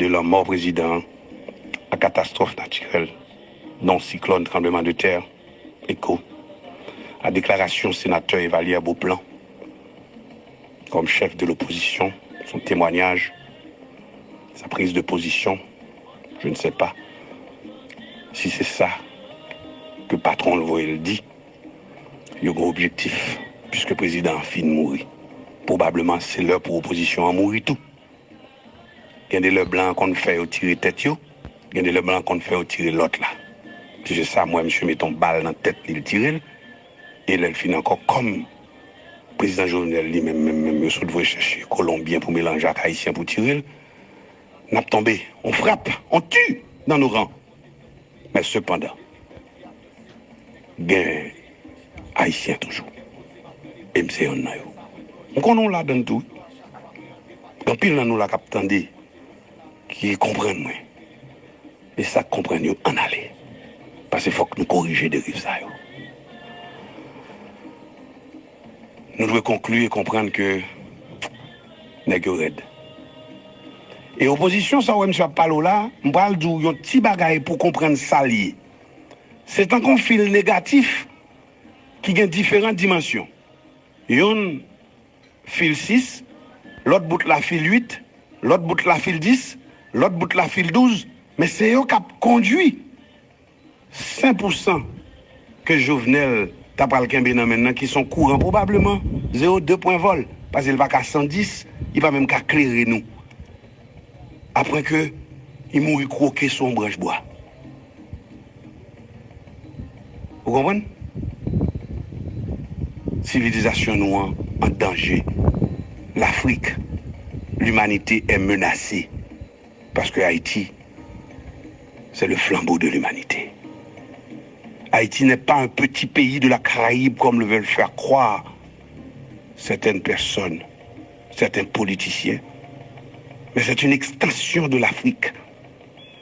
de leur mort président à catastrophe naturelle, non cyclone, tremblement de terre, écho, à déclaration sénateur Valère Beauplan comme chef de l'opposition, son témoignage, sa prise de position, je ne sais pas si c'est ça que patron le voit, il dit, il y a un objectif, puisque le président a fini de mourir. Probablement, c'est l'heure pour l'opposition à mourir tout. Il y a des le blancs qu'on fait tirer tête, il y a des le blancs qu'on fait tirer l'autre là. Si c'est ça, moi, monsieur, mettons balle dans la tête, il tire, et là, il finit encore comme président Jovenel lui-même, je devrais chercher Colombien pour mélanger avec Haïtien pour tirer. N'a pas tombé, on frappe, on tue dans nos rangs. Mais cependant, bien Haïtien toujours. Et c'est un naïf. On connaît là dans tout. Quand pile dans nous la captandé qui comprennent moins. Et ça comprennent nous en aller. Parce qu'il faut que nous corrigions des rives ça. Nous devons conclure et comprendre que n'est que raide. Et opposition, ça, M. Palo là, je parle d'un petit bagage pour comprendre ça lié. C'est un conflit négatif qui a différentes dimensions. Un fil 6, l'autre bout la fil 8, l'autre bout la fil 10, l'autre bout la fil 12, mais c'est eux qui ont conduit 5% que Jovenel t'a pas le maintenant qui sont courants probablement 0,2 point vol parce qu'il va qu'à 110, il va même qu'à éclairer nous. Après que il mourit croqué sur une branche bois. Vous comprenez? Civilisation nous en danger. L'Afrique, l'humanité est menacée parce que Haïti, c'est le flambeau de l'humanité. Haïti n'est pas un petit pays de la Caraïbe comme le veulent faire croire certaines personnes, certains politiciens. Mais c'est une extension de l'Afrique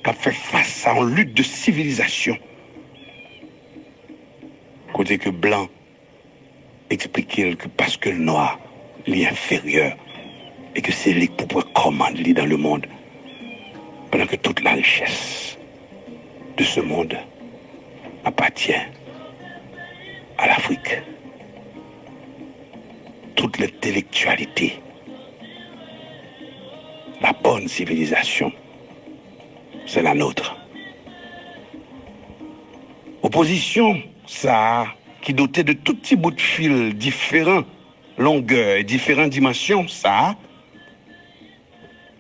qui a fait face à une lutte de civilisation. Côté que blanc expliquait que parce que le noir est inférieur et que c'est lui qui commande dans le monde, pendant que toute la richesse de ce monde appartient à l'Afrique. Toute l'intellectualité, la bonne civilisation, c'est la nôtre. Opposition, ça, qui dotait de tout petits bouts de fil, différents longueurs et différentes dimensions, ça,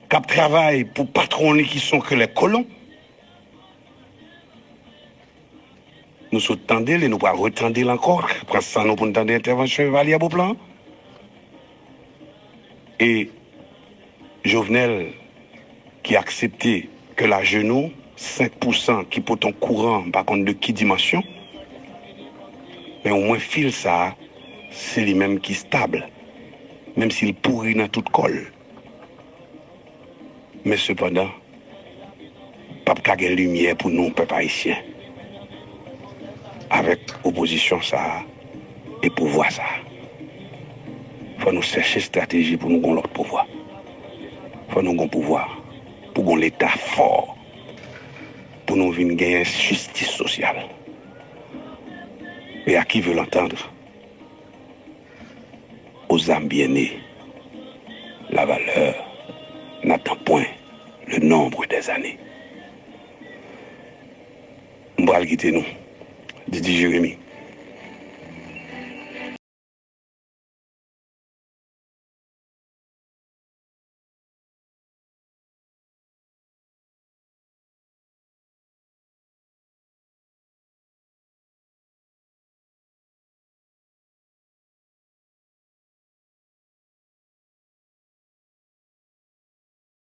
cap travail pour patronner qui sont que les colons. Nous sommes tendus, et nous pas retendre encore, parce que ça nous pour entendre l'intervention Valère Beauplan. Et Jovenel qui a accepté que la genou, 5% qui peut en courant, par contre de qui dimension, mais au moins fil ça, c'est lui-même qui est stable, même s'il pourrit dans toute colle. Mais cependant, pas de lumière pour nous, peuple haïtien. Avec opposition ça et pouvoir ça. Il faut nous chercher stratégie pour nous avoir l'autre pouvoir. Il faut nous avoir pouvoir, pour avoir l'État fort, pour nous venir gagner justice sociale. Et à qui veut l'entendre? Aux âmes bien-nées, la valeur n'attend point le nombre des années. On va quitter nous, Didier Jérémy.